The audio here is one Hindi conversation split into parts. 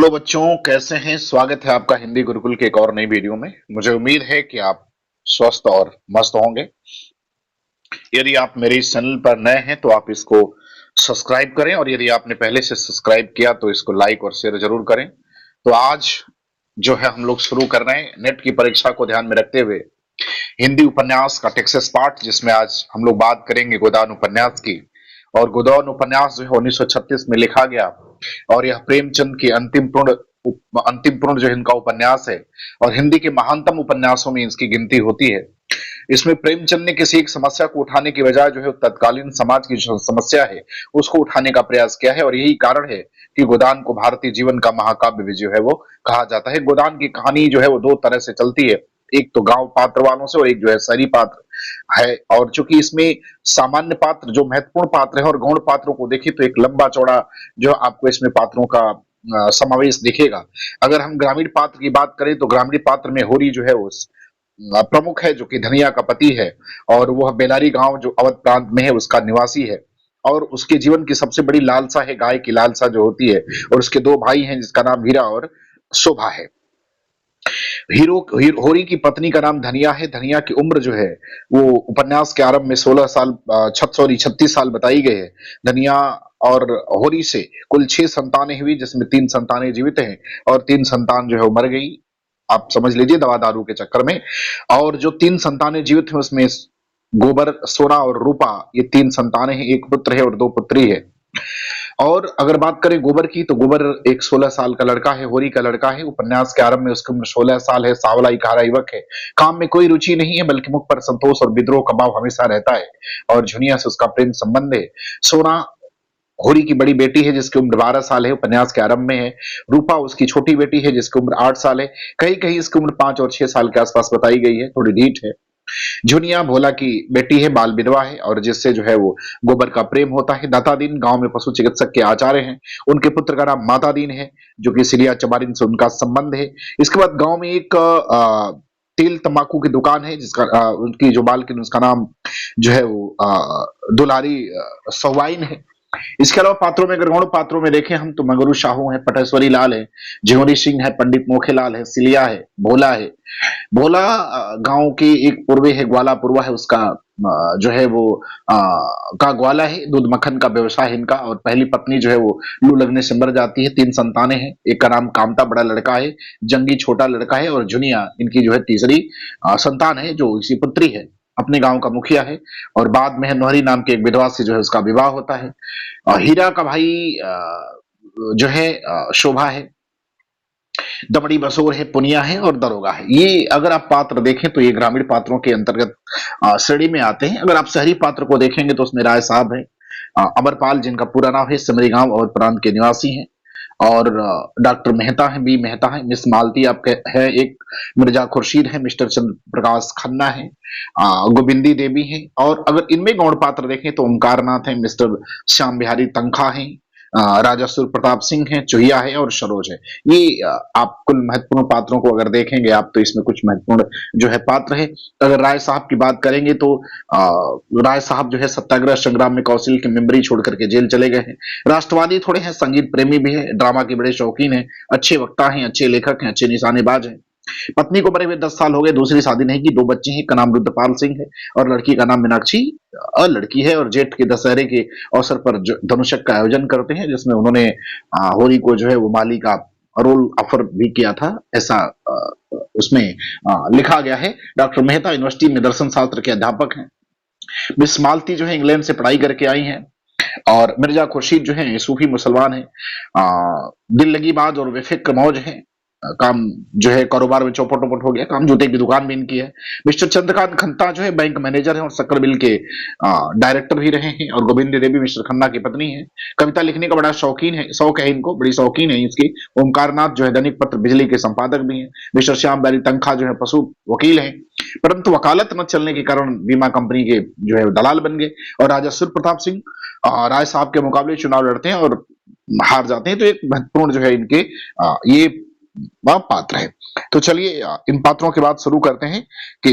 हेलो बच्चों, कैसे हैं? स्वागत है आपका हिंदी गुरुकुल के एक और नई वीडियो में। मुझे उम्मीद है कि आप स्वस्थ और मस्त होंगे। यदि आप मेरे इस चैनल पर नए हैं तो आप इसको सब्सक्राइब करें, और यदि आपने पहले से सब्सक्राइब किया तो इसको लाइक और शेयर जरूर करें। तो आज जो है हम लोग शुरू कर रहे हैं नेट की परीक्षा को ध्यान में रखते हुए हिंदी उपन्यास का टेक्सास पार्ट, जिसमें आज हम लोग बात करेंगे गोदान उपन्यास की। और गोदान उपन्यास जो है 1936 में लिखा गया, और यह प्रेमचंद की अंतिम पूर्ण जो इनका उपन्यास है, और हिंदी के महानतम उपन्यासों में इसकी गिनती होती है। इसमें प्रेमचंद ने किसी एक समस्या को उठाने की बजाय जो है तत्कालीन समाज की जो समस्या है उसको उठाने का प्रयास किया है, और यही कारण है कि गोदान को भारतीय जीवन का महाकाव्य भी जो है वो कहा जाता है। गोदान की कहानी जो है वो दो तरह से चलती है, एक तो गांव पात्र वालों से और एक जो है शहरी पात्र है। और चूंकि इसमें सामान्य पात्र जो महत्वपूर्ण पात्र है और गौण पात्रों को देखें तो एक लंबा चौड़ा जो आपको इसमें पात्रों का समावेश दिखेगा। अगर हम ग्रामीण पात्र की बात करें तो ग्रामीण पात्र में होरी जो है उस प्रमुख है, जो कि धनिया का पति है, और वह बेलारी गांव जो अवध प्रांत में है उसका निवासी है। और उसके जीवन की सबसे बड़ी लालसा है गाय की लालसा जो होती है, और उसके दो भाई हैं जिसका नाम हीरा और शोभा है। होरी की पत्नी का नाम धनिया है। धनिया की उम्र जो है वो उपन्यास के आरंभ में 16 साल 36 साल बताई गई है। धनिया और होरी से कुल 6 संतानें हुई, जिसमें 3 संतानें जीवित हैं और 3 संतान जो है वो मर गई। आप समझ लीजिए दवा दारू के चक्कर में। और जो 3 संतानें जीवित हैं उसमें गोबर, सोना और रूपा, ये 3 संतानें हैं। एक पुत्र है और 2 पुत्री है। और अगर बात करें गोबर की, तो गोबर एक 16 साल का लड़का है, होरी का लड़का है। उपन्यास के आरंभ में उसकी उम्र 16 साल है। सांवला इकहारा युवक है, काम में कोई रुचि नहीं है, बल्कि मुख पर संतोष और विद्रोह का भाव हमेशा रहता है, और झुनिया से उसका प्रेम संबंध है। सोना होरी की बड़ी बेटी है जिसकी उम्र 12 साल है, उपन्यास के आरंभ में है। रूपा उसकी छोटी बेटी है जिसकी उम्र 8 साल है। कहीं कहीं इसकी उम्र 5 और 6 साल के आसपास बताई गई है, थोड़ी ढीठ है। झुनिया भोला की बेटी है, बाल विधवा है, और जिससे जो है वो गोबर का प्रेम होता है। दातादीन गांव में पशु चिकित्सक के आचार्य हैं। उनके पुत्र का नाम मातादीन है, जो कि सिरिया चमारिन से उनका संबंध है। इसके बाद गांव में एक तेल तंबाकू की दुकान है, जिसका उनकी जो मालकिन उसका नाम जो है वो दुलारी सवाइन है। इसके अलावा पात्रों में अगर गौण पात्रों में देखें हम, तो मंगरू शाहू है, पटेश्वरी लाल है, जिहोरी सिंह है, पंडित मोखेलाल है, सिलिया है, भोला है। भोला गांव के एक पूर्वे है, ग्वाला पूर्वा है, उसका जो है वो का ग्वाला है। दूध मक्खन का व्यवसाय है इनका, और पहली पत्नी जो है वो लू लगने से मर जाती है। 3 संतानें हैं, एक का नाम कामता बड़ा लड़का है, जंगी छोटा लड़का है, और जुनिया इनकी जो है तीसरी संतान है, जो इसी पुत्री है, अपने गांव का मुखिया है। और बाद में नोहरी नाम के एक विधवा से जो है उसका विवाह होता है। हीरा का भाई जो है शोभा है, दमड़ी बसोर है, पुनिया है, और दरोगा है। ये अगर आप पात्र देखें तो ये ग्रामीण पात्रों के अंतर्गत श्रेणी में आते हैं। अगर आप शहरी पात्र को देखेंगे तो उसमें राय साहब है, अमरपाल जिनका पूरा नाम है, सिमरी गांव और प्रांत के निवासी हैं। और डॉक्टर मेहता है, बी मेहता है, मिस मालती आपके है एक, मिर्जा खुर्शीद है, मिस्टर चंद्र प्रकाश खन्ना है, गोविंदी देवी है। और अगर इनमें गौण पात्र देखें तो ओंकार नाथ है, मिस्टर श्याम बिहारी तंखा है, राजा सुर प्रताप सिंह है, चुहिया है, और सरोज है। ये आप कुल महत्वपूर्ण पात्रों को अगर देखेंगे आप, तो इसमें कुछ महत्वपूर्ण जो है पात्र है। अगर राय साहब की बात करेंगे तो राय साहब जो है सत्याग्रह संग्राम में कौशल की मेमोरी छोड़ करके जेल चले गए हैं। राष्ट्रवादी थोड़े हैं, संगीत प्रेमी भी है, ड्रामा के बड़े शौकीन है, अच्छे वक्ता हैं, अच्छे लेखक हैं, अच्छे निशानेबाज हैं। पत्नी को मरे हुए 10 साल हो गए, दूसरी शादी नहीं की, 2 बच्चे हैं, एक का नाम रुद्रपाल सिंह है और लड़की का नाम मीनाक्षी लड़की है। और जेठ के दशहरे के अवसर पर धनुषक का आयोजन करते हैं, जिसमें उन्होंने होरी को जो है वो माली का रोल ऑफर भी किया था, ऐसा उसमें लिखा गया है। डॉक्टर मेहता यूनिवर्सिटी में दर्शन शास्त्र के अध्यापक हैं। मिस मालती जो है इंग्लैंड से पढ़ाई करके आई हैं। और मिर्जा खुर्शीद जो है सूफी मुसलमान है, दिल लगी बाज और बेफिक्र मौज है। काम जो है कारोबार में चौपट वपट हो गया, काम जूते की दुकान भी इनकी है। मिस्टर चंद्रकांत खन्ना जो है बैंक मैनेजर है और शक्कर मिल के डायरेक्टर भी रहे हैं। और गोविंद देवी मिस्टर खन्ना की पत्नी है। कविता लिखने का बड़ा शौकीन है, शौक है इनको, बड़ी शौकीन है इसकी। ओमकारनाथ जो है दैनिक पत्र बिजली के संपादक भी हैं। मिस्टर श्याम बैरी तंखा जो है पशु वकील है, परंतु वकालत न चलने के कारण बीमा कंपनी के जो है दलाल बन गए। और राजा सुर प्रताप सिंह राय साहब के मुकाबले चुनाव लड़ते हैं और हार जाते हैं। तो एक महत्वपूर्ण जो है इनके ये पात्र है। तो चलिए इन पात्रों के बाद शुरू करते हैं कि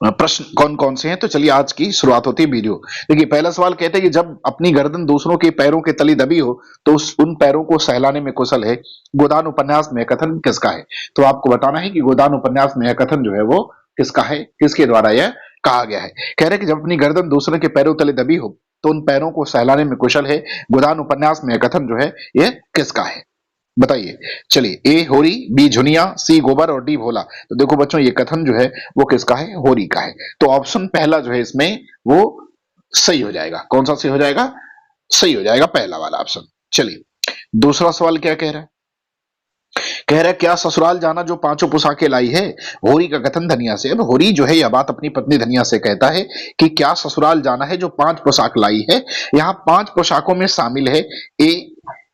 प्रश्न कौन कौन से हैं, तो चलिए आज की शुरुआत होती है वीडियो। देखिए पहला सवाल कहते हैं कि जब अपनी गर्दन दूसरों के पैरों के तले दबी हो तो उन पैरों को सहलाने में कुशल है, गोदान उपन्यास में यह कथन किसका है? तो आपको बताना है कि गोदान उपन्यास में यह कथन जो है वो किसका है, किसके द्वारा यह कहा गया है। कह रहे हैं कि जब अपनी गर्दन दूसरे के पैरों तले दबी हो तो उन पैरों को सहलाने में कुशल है, गोदान उपन्यास में यह कथन जो है यह किसका है? बताइए। चलिए, ए होरी, बी झुनिया, सी गोबर और डी भोला। तो देखो बच्चों ये कथन जो है वो किसका है? होरी का है। तो ऑप्शन पहला जो है इसमें वो सही हो जाएगा। कौन सा सही हो जाएगा? सही हो जाएगा पहला वाला ऑप्शन। चलिए दूसरा सवाल क्या कह रहा है? कह रहा है क्या ससुराल जाना जो पांचों पोशाकें लाई है? होरी का कथन धनिया से। अब होरी जो है यह बात अपनी पत्नी धनिया से कहता है कि क्या ससुराल जाना है जो 5 पोशाक लाई है। यहाँ 5 पोशाकों में शामिल है ए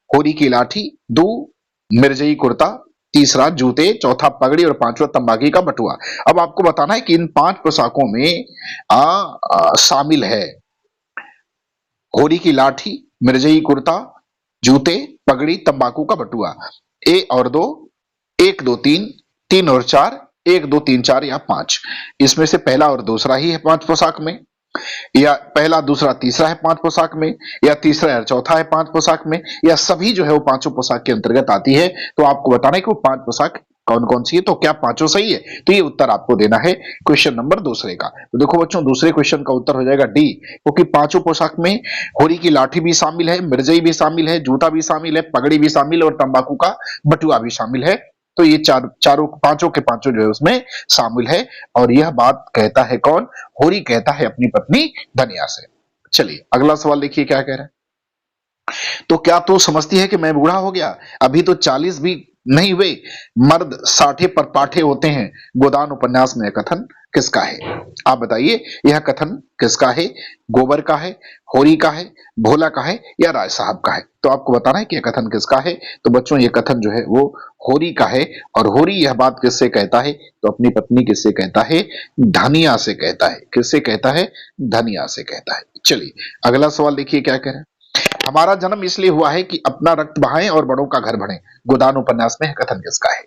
होरी की लाठी, 2 मिर्जई कुर्ता, तीसरा जूते, चौथा पगड़ी और पांचवा तंबाकी का बटुआ। अब आपको बताना है कि इन 5 पोशाकों में शामिल है होरी की लाठी, मिर्जई कुर्ता, जूते, पगड़ी, तंबाकू का बटुआ। ए और 2, 1 2 3, 3 और 4, 1 2 3 4 या 5। इसमें से पहला और दूसरा ही है 5 पोशाक में, या पहला दूसरा तीसरा है 5 पोशाक में, या तीसरा या चौथा है 5 पोशाक में, या सभी जो है वो पांचों पोशाक के अंतर्गत आती है। तो आपको बताना है कि वो 5 पोशाक कौन कौन सी है। तो क्या पांचों सही है? तो ये उत्तर आपको देना है क्वेश्चन नंबर दूसरे का। तो देखो बच्चों दूसरे क्वेश्चन का उत्तर हो जाएगा डी, क्योंकि पांचों पोशाक में होरी की लाठी भी शामिल है, मिर्जई भी शामिल है, जूता भी शामिल है, पगड़ी भी शामिल है और तंबाकू का बटुआ भी शामिल है। तो ये चारों पांचों के पांचों जो है उसमें शामिल है। और यह बात कहता है कौन? होरी कहता है अपनी पत्नी धनिया से। चलिए अगला सवाल देखिए क्या कह रहा है। तो क्या तू समझती है कि मैं बूढ़ा हो गया, अभी तो 40 भी नहीं हुए, मर्द 60 पर पाठे होते हैं, गोदान उपन्यास में यह कथन किसका है? आप बताइए यह कथन किसका है? गोबर का है, होरी का है, भोला का है या राय साहब का है? तो आपको बताना है कि यह कथन किसका है। तो बच्चों ये कथन जो है वो होरी का है। और होरी यह बात किससे कहता है? तो अपनी पत्नी किससे कहता है? धनिया से कहता है। किससे कहता है? धनिया से कहता है। चलिए अगला सवाल देखिए क्या कह रहे हैं। हमारा जन्म इसलिए हुआ है कि अपना रक्त बहाएं और बड़ों का घर बढ़े, गोदान उपन्यास में कथन किसका है?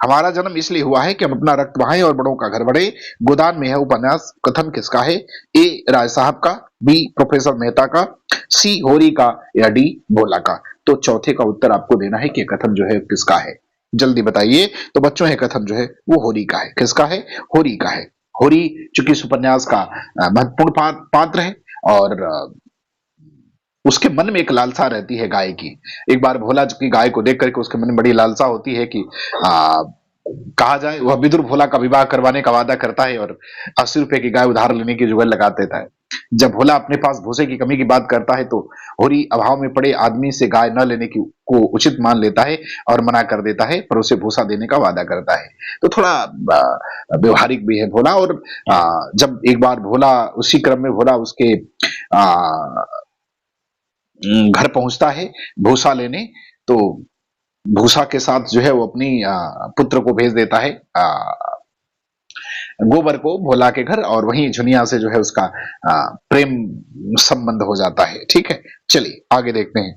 हमारा जन्म इसलिए हुआ है कि हम अपना रक्त बहाएं और बड़ों का घर बढ़े, गोदान में है उपन्यास कथन किसका है? ए राय साहब का, बी प्रोफेसर मेहता का, सी होरी का या डी भोला का। तो चौथे का उत्तर आपको देना है कि कथन जो है किसका है। जल्दी बताइए। तो बच्चों यह कथन जो है वो होरी का है। किसका है? होरी का है। होरी चूंकि इस उपन्यास का महत्वपूर्ण पात्र है और उसके मन में एक लालसा रहती है गाय की। एक बार भोला की गाय को देख करके उसके मन में बड़ी लालसा होती है कि कहा जाए वह विदुर भोला का विवाह करवाने का वादा करता है और 80 रुपए की गाय उधार लेने की जुगल लगा देता है। जब भोला अपने पास भूसे की कमी की बात करता है तो होरी अभाव में पड़े आदमी से गाय न लेने की को उचित मान लेता है और मना कर देता है, पर उसे भूसा देने का वादा करता है। तो थोड़ा व्यवहारिक भी है भोला। और जब एक बार भोला उसी क्रम में भोला उसके घर पहुंचता है भूसा लेने, तो भूसा के साथ जो है वो अपनी पुत्र को भेज देता है गोबर को भोला के घर, और वहीं झुनिया से जो है उसका प्रेम संबंध हो जाता है। ठीक है, चलिए आगे देखते हैं।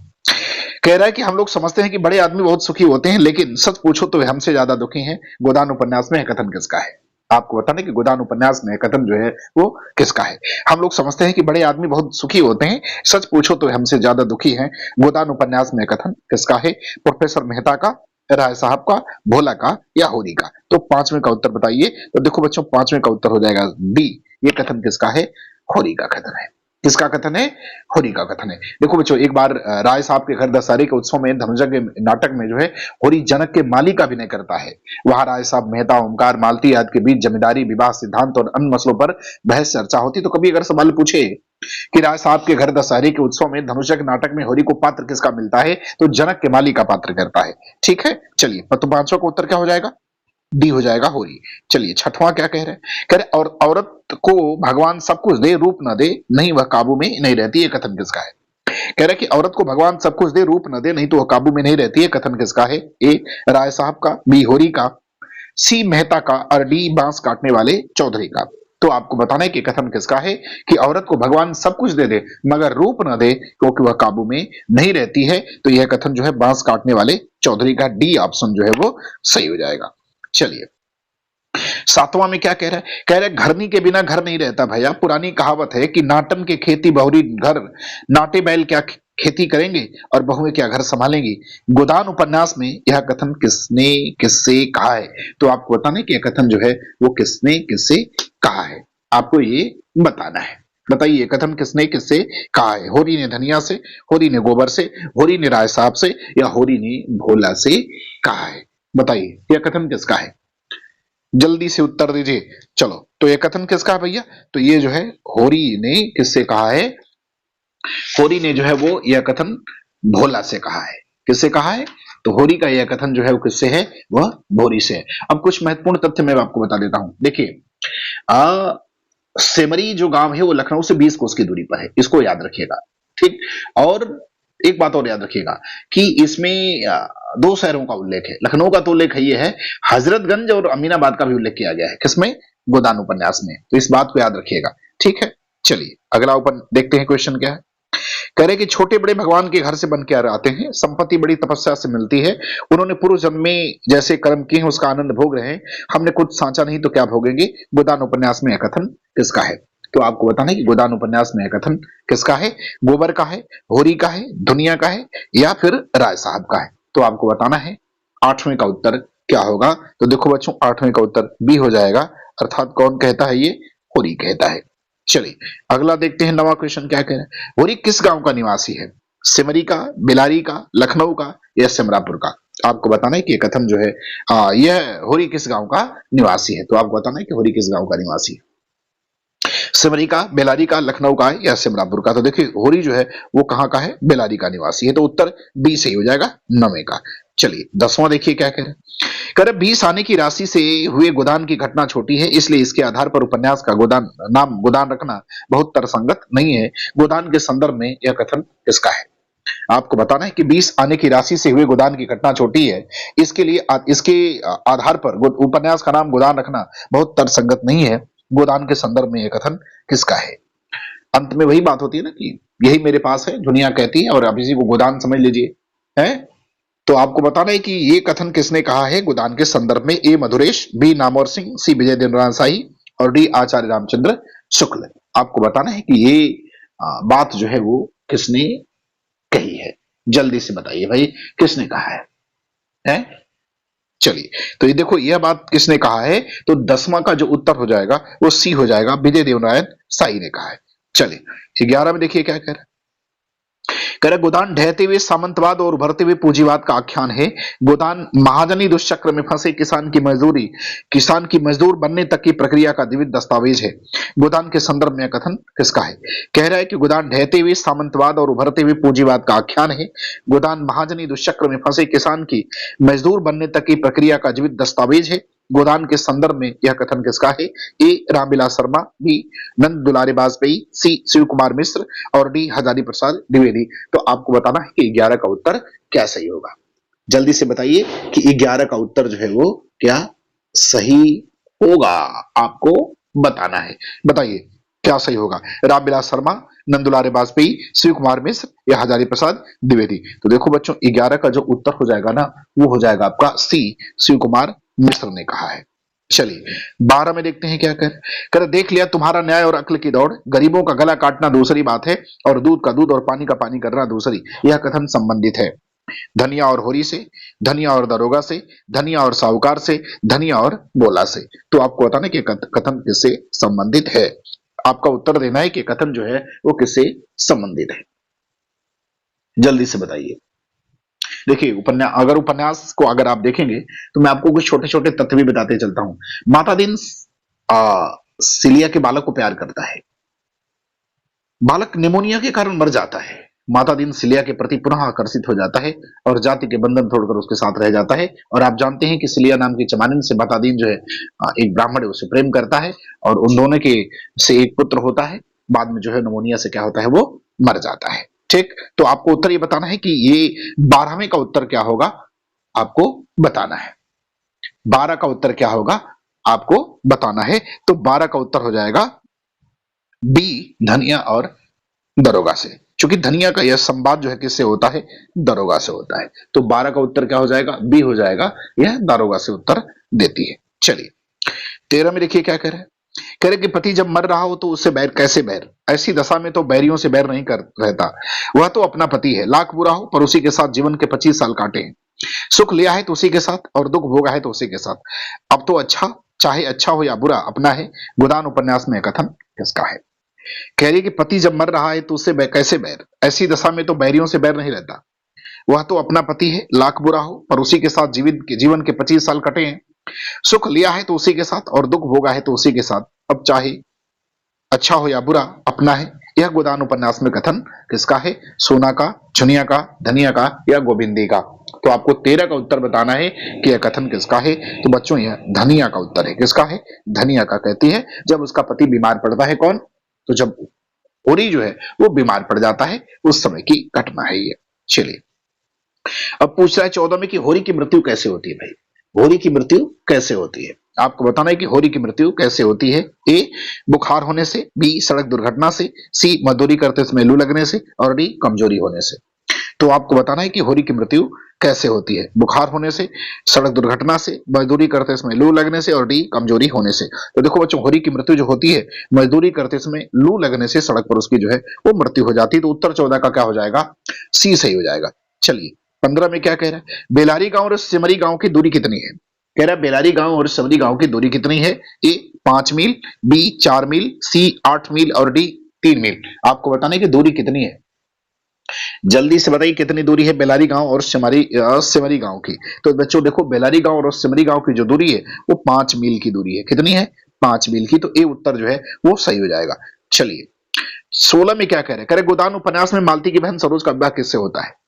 कह रहा है कि हम लोग समझते हैं कि बड़े आदमी बहुत सुखी होते हैं, लेकिन सच पूछो तो वे हमसे ज्यादा दुखी हैं, गोदान उपन्यास में कथन किसका है? आपको बताना कि गोदान उपन्यास में कथन जो है वो किसका है। हम लोग समझते हैं कि बड़े आदमी बहुत सुखी होते हैं, सच पूछो तो हमसे ज्यादा दुखी हैं, गोदान उपन्यास में कथन किसका है? प्रोफेसर मेहता का, राय साहब का, भोला का या होरी का? तो पांचवें का उत्तर बताइए। तो देखो बच्चों पांचवें का उत्तर हो जाएगा बी, ये कथन किसका है? होरी का कथन है। किसका कथन है? होरी का कथन है। देखो बच्चों एक बार राय साहब के घर दशहरे के उत्सव में धनुजक नाटक में जो है होरी जनक के माली का अभिनय करता है। वहां राय साहब, मेहता, ओमकार, मालती आदि के बीच जमींदारी, विवाह सिद्धांत और अन्य मसलों पर बहस चर्चा होती। तो कभी अगर सवाल पूछे कि राय साहब के घर दशहरे के उत्सव में धनुषक नाटक में होरी को पात्र किसका मिलता है, तो जनक के माली का पात्र करता है। ठीक है, चलिए तो पांचों का उत्तर क्या हो जाएगा? डी हो जाएगा होरी। चलिए छठवां क्या कह रहे हैं? कह रहे और औरत को भगवान सब कुछ दे, रूप न दे, नहीं वह काबू में नहीं रहती, है कथन किसका है? कह रहे कि औरत को भगवान सब कुछ दे, रूप न दे, नहीं तो वह काबू में नहीं रहती है, कथन किसका है? ए राय साहब का, बी होरी का, सी मेहता का और डी बांस काटने वाले चौधरी का। तो आपको बताना है कि कथन किसका है कि औरत को भगवान सब कुछ दे दे मगर रूप न दे क्योंकि वह काबू में नहीं रहती है। तो यह कथन जो है बांस काटने वाले चौधरी का, डी ऑप्शन जो है वो सही हो जाएगा। चलिए सातवां में क्या कह रहा है? कह रहा है घरनी के बिना घर नहीं रहता भैया। पुरानी कहावत है कि नाटन के खेती बहुरी घर, नाटे बैल क्या खेती करेंगे और बहुएं क्या घर संभालेंगी। गोदान उपन्यास में यह कथन किसने किससे कहा है? तो आपको बताना है कि यह कथन जो है वो किसने किससे कहा है, आपको ये बताना है। बताइए कथन किसने किससे कहा है? होरी ने धनिया से, होरी ने गोबर से, होरी ने राय साहब से, या होरी ने भोला से कहा है? बताइए यह कथन किसका है? जल्दी से उत्तर दीजिए। चलो, तो यह कथन किसका है भैया? तो ये जो है होरी ने किससे कहा है? होरी ने जो है वो यह कथन भोला से कहा है। किससे कहा है? तो होरी का यह कथन जो है वो किससे है? वह भोरी से है। अब कुछ महत्वपूर्ण तथ्य मैं आपको बता देता हूं। देखिए, सेमरी जो गांव है वो लखनऊ से 20 कोस की दूरी पर है, इसको याद रखिएगा। ठीक, और एक बात और याद रखिएगा कि इसमें दो शहरों का उल्लेख है। लखनऊ का तो उल्लेख है, ये है हजरतगंज और अमीनाबाद का भी उल्लेख किया गया है। किसमें? गोदान उपन्यास में। तो इस बात को याद रखिएगा, ठीक है। चलिए अगला ओपन देखते हैं, क्वेश्चन क्या है। कह रहे कि छोटे बड़े भगवान के घर से बन के आते हैं, संपत्ति बड़ी तपस्या से मिलती है, उन्होंने पूर्व जन्म में जैसे कर्म किए हैं उसका आनंद भोग रहे हैं, हमने कुछ साचा नहीं तो क्या भोगेंगे। गोदान उपन्यास में यह कथन किसका है? तो आपको बताना है कि गोदान उपन्यास में यह कथन किसका है? गोबर का है, होरी का है, दुनिया का है, या फिर राय साहब का है? तो आपको बताना है। आठवें का उत्तर क्या होगा? तो देखो बच्चों, आठवें का उत्तर बी हो जाएगा, अर्थात कौन कहता है? ये होरी कहता है। चलिए अगला देखते हैं, नवा क्वेश्चन क्या कह रहा है। होरी किस गांव का निवासी है? सिमरी का, बेलारी का, लखनऊ का, या सिमरापुर का? आपको बताना है कि ये कथन जो है यह होरी किस गांव का निवासी है। तो आपको बताना है कि होरी किस गांव का निवासी है, सिमरी का, बेलारी का, लखनऊ का या सिमरापुर का? तो देखिए होरी जो है वो कहां का है? बेलारी का निवासी है। तो उत्तर बी सही हो जाएगा, 9वें का। चलिए 10वां देखिए क्या कह रहे हैं। कह रहे 20 आने की राशि से हुए गोदान की घटना छोटी है, इसलिए इसके आधार पर उपन्यास का गोदान नाम गोदान रखना बहुत तर्कसंगत नहीं है। गोदान के संदर्भ में यह कथन किसका है? आपको बताना है कि 20 आने की राशि से हुए गोदान की घटना छोटी है, इसके लिए इसके आधार पर उपन्यास का नाम गोदान रखना बहुत तर्कसंगत नहीं है। गोदान के संदर्भ में यह कथन किसका है? अंत में वही बात होती है ना कि यही मेरे पास है, दुनिया कहती है, और आप इसी को गोदान समझ लीजिए, है। तो आपको बताना है कि ये कथन किसने कहा है गोदान के संदर्भ में? ए मधुरेश, बी नामवर सिंह, सी विजय दिनरान शाही, और डी आचार्य रामचंद्र शुक्ल। आपको बताना है कि ये बात जो है वो किसने कही है? जल्दी से बताइए भाई, किसने कहा है? चलिए, तो ये देखो यह बात किसने कहा है? तो 10वां का जो उत्तर हो जाएगा वो सी हो जाएगा, विजय देवनारायण शाही ने कहा है। चलिए 11 में देखिए क्या कह रहा है। कह रहा गोदान ढहते हुए सामंतवाद और उभरते हुए पूंजीवाद का आख्यान है। गोदान महाजनी दुष्चक्र में फंसे किसान की मजदूर बनने तक की प्रक्रिया का द्विविध दस्तावेज है। गोदान के संदर्भ में कथन किसका है? कह रहा है कि गोदान ढहते हुए सामंतवाद और उभरते हुए पूंजीवाद का आख्यान है। गोदान महाजनी दुष्चक्र में फंसे किसान की मजदूर बनने तक की प्रक्रिया का द्विविध दस्तावेज है। गोदान के संदर्भ में यह कथन किसका है? ए रामविलास शर्मा, बी नंद दुलारे वाजपेयी, सी शिव कुमार मिश्र, और डी हजारी प्रसाद द्विवेदी। तो आपको बताना है कि 11 का उत्तर क्या सही होगा। जल्दी से बताइए कि 11 का उत्तर जो है वो क्या सही होगा, आपको बताना है। बताइए क्या सही होगा? रामविलास शर्मा, नंदुलारे वाजपेयी, शिव कुमार मिश्र, या हजारी प्रसाद द्विवेदी? तो देखो बच्चों 11 का जो उत्तर हो जाएगा ना वो हो जाएगा आपका सी, शिव कुमार मिश्र ने कहा है। चलिए 12 में देखते हैं क्या कर देख लिया तुम्हारा न्याय और अक्ल की दौड़, गरीबों का गला काटना दूसरी बात है और दूध का दूध और पानी का पानी करना दूसरी। यह कथन संबंधित है धनिया और होरी से, धनिया और दरोगा से, धनिया और साहूकार से, धनिया और बोला से। तो आपको बताना कि कथन किससे संबंधित है। आपका उत्तर देना है कि कथन जो है वो किससे संबंधित है। जल्दी से बताइए। देखिए उपन्यास को अगर आप देखेंगे तो मैं आपको कुछ छोटे छोटे तथ्य भी बताते चलता हूं। माता दिन सिलिया के बालक को प्यार करता है, बालक निमोनिया के कारण मर जाता है। माता दिन सिलिया के प्रति पुनः आकर्षित हो जाता है और जाति के बंधन तोड़कर उसके साथ रह जाता है। और आप जानते हैं कि सिलिया नाम की चमानिन से माता दिन जो है एक ब्राह्मण है उसे प्रेम करता है और उन दोनों के से एक पुत्र होता है। बाद में जो है निमोनिया से क्या होता है, वो मर जाता है। ठीक, तो आपको उत्तर ये बताना है कि ये 12वें का उत्तर क्या होगा, आपको बताना है। 12 का उत्तर क्या होगा आपको बताना है। तो 12 का उत्तर हो जाएगा बी, धनिया और दरोगा से। क्योंकि धनिया का यह संवाद जो है किससे होता है? दरोगा से होता है। तो 12 का उत्तर क्या हो जाएगा? बी हो जाएगा, यह दरोगा से उत्तर देती है। चलिए 13 में देखिए क्या कह रहे हैं, कह रहे कि पति जब मर रहा हो तो उससे बैर कैसे बैर, ऐसी दशा में तो बैरियों से बैर नहीं कर रहता, वह तो अपना पति है, लाख बुरा हो पर उसी के साथ जीवन के 25 साल काटे हैं, सुख लिया है तो उसी के साथ और दुख भोगा है तो उसी के साथ, अब तो अच्छा, चाहे अच्छा हो या बुरा अपना है, गोदान उपन्यास में कथन किसका है। कह रही कि पति जब मर रहा है तो उससे कैसे बैर, ऐसी दशा में तो बैरियों से बैर नहीं रहता, वह तो अपना पति है, लाख बुरा हो पर उसी के साथ जीवन के 25 साल कटे हैं, सुख लिया है तो उसी के साथ और दुख भोगा है तो उसी के साथ, अब चाहे अच्छा हो या बुरा अपना है। यह गोदान उपन्यास में कथन किसका है, सोना का, चुनिया का, धनिया का या गोविंदी का। तो आपको 13 का उत्तर बताना है कि यह कथन किसका है। तो बच्चों यह धनिया का उत्तर है। किसका है, धनिया का। कहती है जब उसका पति बीमार पड़ता है, कौन, तो जब होरी जो है वो बीमार पड़ जाता है उस समय की घटना है ये। चलिए अब पूछ रहा है 14 में कि होरी की मृत्यु कैसे होती है। भाई होरी की मृत्यु कैसे होती है, आपको बताना है कि होरी की मृत्यु कैसे होती है। ए बुखार होने से, बी सड़क दुर्घटना से, सी मजदूरी करते समय लू लगने से और डी कमजोरी होने से। तो आपको बताना है कि होरी की मृत्यु कैसे होती है, बुखार होने से, सड़क दुर्घटना से, मजदूरी करते समय लू लगने से और डी कमजोरी होने से। तो देखो बच्चों होरी की मृत्यु जो होती है मजदूरी करते समय लू लगने से सड़क पर उसकी जो है वो मृत्यु हो जाती है। तो उत्तर 14 का क्या हो जाएगा, सी सही हो जाएगा। चलिए 15 में क्या कह रहा है, बेलारी गांव और सिमरी गांव की दूरी कितनी है। कह रहा है बेलारी गांव और सिमरी गांव की दूरी कितनी है। ए 5 मील, बी 4 मील, सी 8 मील और डी 3 मील। आपको बताना है कि दूरी कितनी है, जल्दी से बताइए कितनी दूरी है बेलारी गांव और सिमरी गांव की। तो बच्चों देखो बेलारी गांव और सिमरी गांव की जो दूरी है वो 5 मील की दूरी है। कितनी है, 5 मील की। तो ए उत्तर जो है वो सही हो जाएगा। चलिए 16 में क्या कह रहे हैं, कह रहे गोदान उपन्यास में मालती की बहन सरोज का विवाह किससे होता है।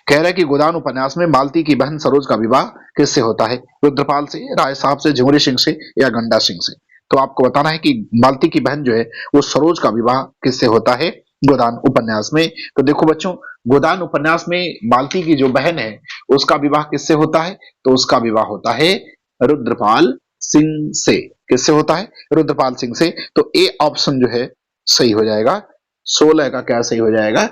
कह रहा है कि गोदान उपन्यास में मालती की बहन सरोज का विवाह किससे होता है, रुद्रपाल से, राय साहब से, झुमरी सिंह से या गंडा सिंह से। तो आपको बताना है कि मालती की बहन जो है वो सरोज का विवाह किससे होता है गोदान उपन्यास में। तो देखो बच्चों गोदान उपन्यास में मालती की जो बहन है उसका विवाह किससे होता है, तो उसका विवाह होता है रुद्रपाल सिंह से। किससे होता है, रुद्रपाल सिंह से। तो ए ऑप्शन जो है सही हो जाएगा। 16 का क्या सही हो जाएगा,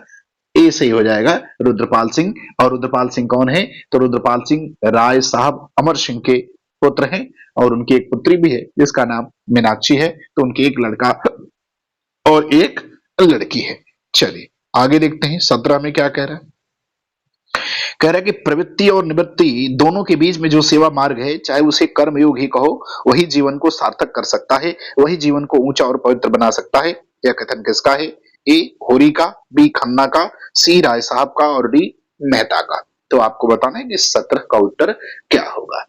ए सही हो जाएगा, रुद्रपाल सिंह। और रुद्रपाल सिंह कौन है, तो रुद्रपाल सिंह राय साहब अमर सिंह के पुत्र हैं और उनकी एक पुत्री भी है जिसका नाम मीनाक्षी है। तो उनके एक लड़का और एक लड़की है। चलिए आगे देखते हैं 17 में क्या कह रहा है, कह रहा है कि प्रवृत्ति और निवृत्ति दोनों के बीच में जो सेवा मार्ग है, चाहे उसे कर्मयोग ही कहो, वही जीवन को सार्थक कर सकता है, वही जीवन को ऊंचा और पवित्र बना सकता है। यह कथन किसका है, ए होरी का, बी खन्ना का, सी राय साहब का और डी मेहता का। तो आपको बताना है कि 17 का उत्तर क्या होगा,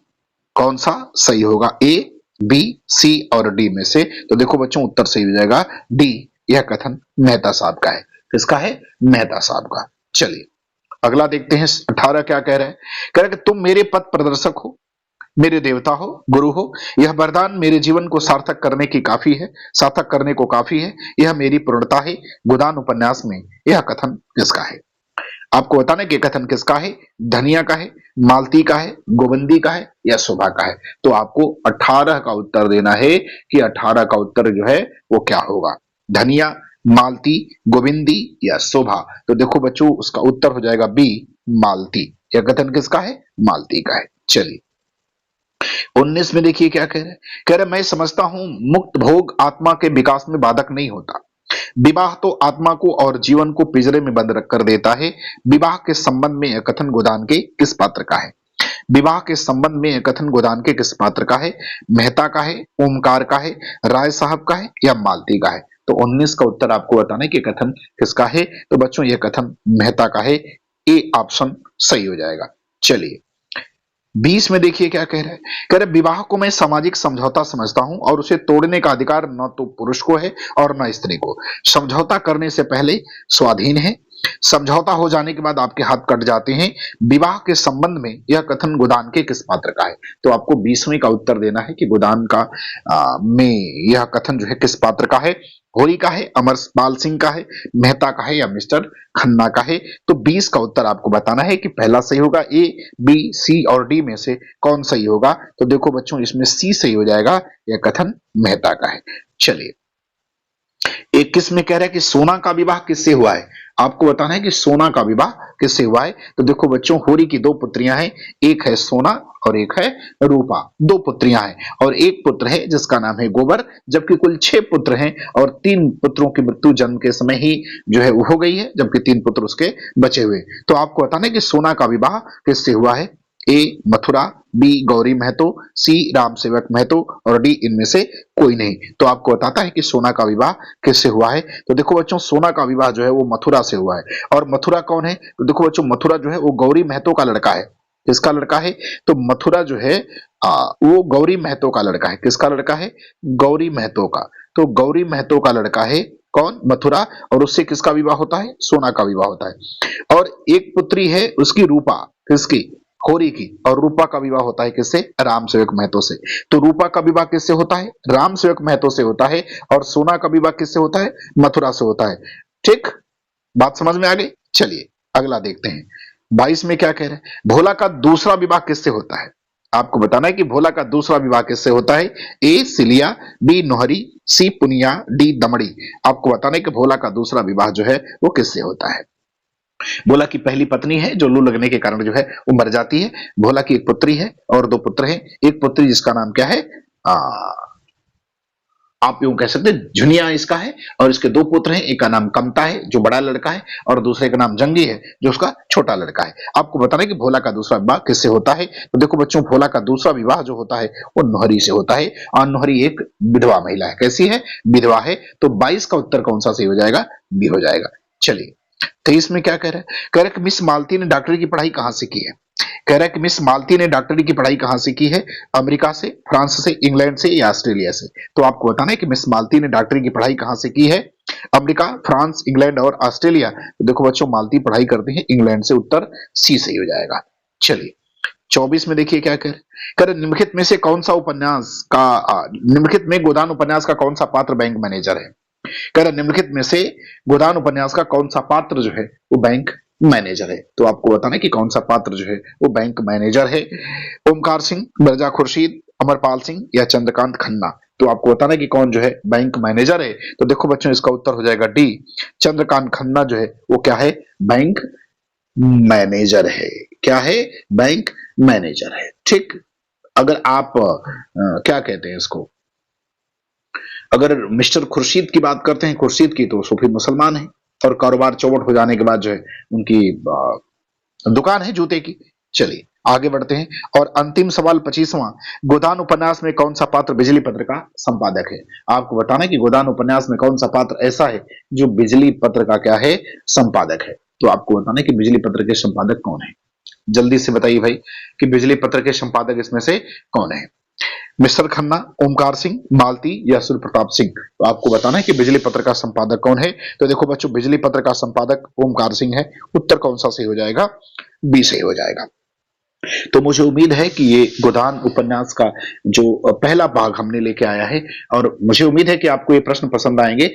कौन सा सही होगा, ए बी सी और डी में से। तो देखो बच्चों उत्तर सही हो जाएगा डी, यह कथन मेहता साहब का है। किसका है, मेहता साहब का। चलिए अगला देखते हैं 18 क्या कह रहा है, कह रहा है कि तुम मेरे पथ प्रदर्शक हो, मेरे देवता हो, गुरु हो, यह वरदान मेरे जीवन को सार्थक करने की काफी है, सार्थक करने को काफी है, यह मेरी पूर्णता है। गोदान उपन्यास में यह कथन किसका है, आपको बताना है कि कथन किसका है, धनिया का है, मालती का है, गोविंदी का है या शोभा का है। तो आपको 18 का उत्तर देना है कि 18 का उत्तर जो है वो क्या होगा, धनिया, मालती, गोविंदी या शोभा। तो देखो बच्चों उसका उत्तर हो जाएगा बी मालती। यह कथन किसका है, मालती का है। चलिए 19 में देखिए क्या कह रहे हैं, कह रहे मैं समझता हूं मुक्त भोग आत्मा के विकास में बाधक नहीं होता, विवाह तो आत्मा को और जीवन को पिंजरे में बंद रख कर देता है। विवाह के संबंध में यह कथन गोदान के किस पात्र का है, विवाह के संबंध में यह कथन गोदान के किस पात्र का है, मेहता का है, ओमकार का है, राय साहब का है या मालती का है। तो 19 का उत्तर आपको बताना है कि कथन किसका है। तो बच्चों यह कथन मेहता का है, ए ऑप्शन सही हो जाएगा। चलिए 20 में देखिए क्या कह रहा है, कह रहे विवाह को मैं सामाजिक समझौता समझता हूं और उसे तोड़ने का अधिकार न तो पुरुष को है और न स्त्री को। समझौता करने से पहले स्वाधीन है, समझौता हो जाने के बाद आपके हाथ कट जाते हैं। विवाह के संबंध में यह कथन गोदान के किस पात्र का है। तो आपको 20वें का उत्तर देना है कि गोदान का में यह कथन जो है किस पात्र का है, होरी का है, अमरपाल सिंह का है, मेहता का है या मिस्टर खन्ना का है। तो 20 का उत्तर आपको बताना है कि पहला सही होगा, ए बी सी और डी में से कौन सही होगा। तो देखो बच्चों इसमें सी सही हो जाएगा, यह कथन मेहता का है। चलिए 21 में कह रहा है कि सोना का विवाह किससे हुआ है। आपको बताना है कि सोना का विवाह किससे हुआ है। तो देखो बच्चों, होरी की दो पुत्रियां हैं, एक है सोना और एक है रूपा। दो पुत्रियां हैं और एक पुत्र है जिसका नाम है गोबर, जबकि कुल 6 पुत्र हैं और 3 पुत्रों की मृत्यु जन्म के समय ही जो है वो हो गई है, जबकि 3 पुत्र उसके बचे हुए। तो आपको बताना है कि सोना का विवाह किससे हुआ है। ए मथुरा, बी गौरी महतो, सी राम सेवक महतो और डी इनमें से कोई नहीं। तो आपको बताता है कि सोना का विवाह किससे हुआ है। तो देखो बच्चों, सोना का विवाह जो है वो मथुरा से हुआ है। और मथुरा कौन है। तो देखो बच्चों, मथुरा जो है वो गौरी महतो का लड़का है। किसका लड़का है। तो मथुरा जो है वो गौरी महतो का लड़का है। किसका लड़का है। गौरी महतो का। तो गौरी महतो का लड़का है कौन, मथुरा। और उससे किसका विवाह होता है, सोना का विवाह होता है। और एक पुत्री है उसकी रूपा, किसकी, होरी की। और रूपा का विवाह होता है किससे, राम सेवक महतो से। तो रूपा का विवाह किससे होता है, राम सेवक महतो से होता है। और सोना का विवाह किससे होता है, मथुरा से होता है। ठीक, बात समझ में आ गई। चलिए अगला देखते हैं। 22 में क्या कह रहे हैं, भोला का दूसरा विवाह किससे होता है। आपको बताना है कि भोला का दूसरा विवाह किससे होता है। ए सिलिया, बी नोहरी, सी पुनिया, डी दमड़ी। आपको बताना है कि भोला का दूसरा विवाह जो है वो किससे होता है। भोला की पहली पत्नी है जो लू लगने के कारण जो है वो मर जाती है। भोला की एक पुत्री है और 2 पुत्र हैं। एक पुत्री जिसका नाम क्या है, आ, आप यूं कह सकते हैं झुनिया इसका है। और इसके 2 पुत्र हैं, एक का नाम कमता है जो बड़ा लड़का है और दूसरे का नाम जंगी है जो उसका छोटा लड़का है। आपको बताना है कि भोला का दूसरा विवाह किससे होता है। तो देखो बच्चों, भोला का दूसरा विवाह जो होता है वो नोहरी से होता है। और नोहरी एक विधवा महिला है। कैसी है, विधवा है। तो 22 का उत्तर कौन सा सही हो जाएगा, बी हो जाएगा। चलिए 23 में क्या कह रहा है, कह रहा है कि मिस मालती ने डॉक्टरी की पढ़ाई कहां से की है। कह रहा है कि मिस मालती ने डॉक्टरी की पढ़ाई कहां से की है, अमेरिका से, फ्रांस से, इंग्लैंड से या ऑस्ट्रेलिया से। तो आपको बताना है कि मिस मालती ने डॉक्टरी की पढ़ाई कहां से की है, अमेरिका, फ्रांस, इंग्लैंड और ऑस्ट्रेलिया। तो देखो बच्चों, मालती पढ़ाई करते हैं इंग्लैंड से, उत्तर सी सही हो जाएगा। चलिए 24 में देखिए क्या कह रहे, निम्नलिखित में से कौन सा उपन्यास का निम्नलिखित में गोदान उपन्यास का कौन सा पात्र बैंक मैनेजर है। कह रहा निम्नलिखित में से गोदान उपन्यास का कौन सा पात्र जो है वो बैंक मैनेजर है। तो आपको बताना है कि कौन सा पात्र जो है वो बैंक मैनेजर है। ओमकार सिंह, मिर्जा खुर्शीद, अमरपाल सिंह या चंद्रकांत खन्ना। तो आपको बताना है कि कौन जो है बैंक मैनेजर है। तो देखो बच्चों, इसका उत्तर हो जाएगा डी, चंद्रकांत खन्ना जो है वो क्या है, बैंक मैनेजर है। क्या है, बैंक मैनेजर है। ठीक, अगर आप क्या कहते हैं इसको, अगर मिस्टर खुर्शीद की बात करते हैं, खुर्शीद की, तो सूफी मुसलमान है और कारोबार चौपट हो जाने के बाद जो है उनकी दुकान है जूते की। चलिए आगे बढ़ते हैं। और अंतिम सवाल 25वां, गोदान उपन्यास में कौन सा पात्र बिजली पत्र का संपादक है। आपको बताना है कि गोदान उपन्यास में कौन सा पात्र ऐसा है जो बिजली पत्र का क्या है, संपादक है। तो आपको बताना है कि बिजली पत्र के संपादक कौन है। जल्दी से बताइए भाई कि बिजली पत्र के संपादक इसमें से कौन है। मिस्टर खन्ना, ओमकार सिंह, मालती या सूर्य प्रताप सिंह। तो आपको बताना है कि बिजली पत्र का संपादक कौन है। तो देखो बच्चों, बिजली पत्र का संपादक ओमकार सिंह है। उत्तर कौन सा सही हो जाएगा, बी सही हो जाएगा। तो मुझे उम्मीद है कि ये गोदान उपन्यास का जो पहला भाग हमने लेके आया है, और मुझे उम्मीद है कि आपको ये प्रश्न पसंद आएंगे।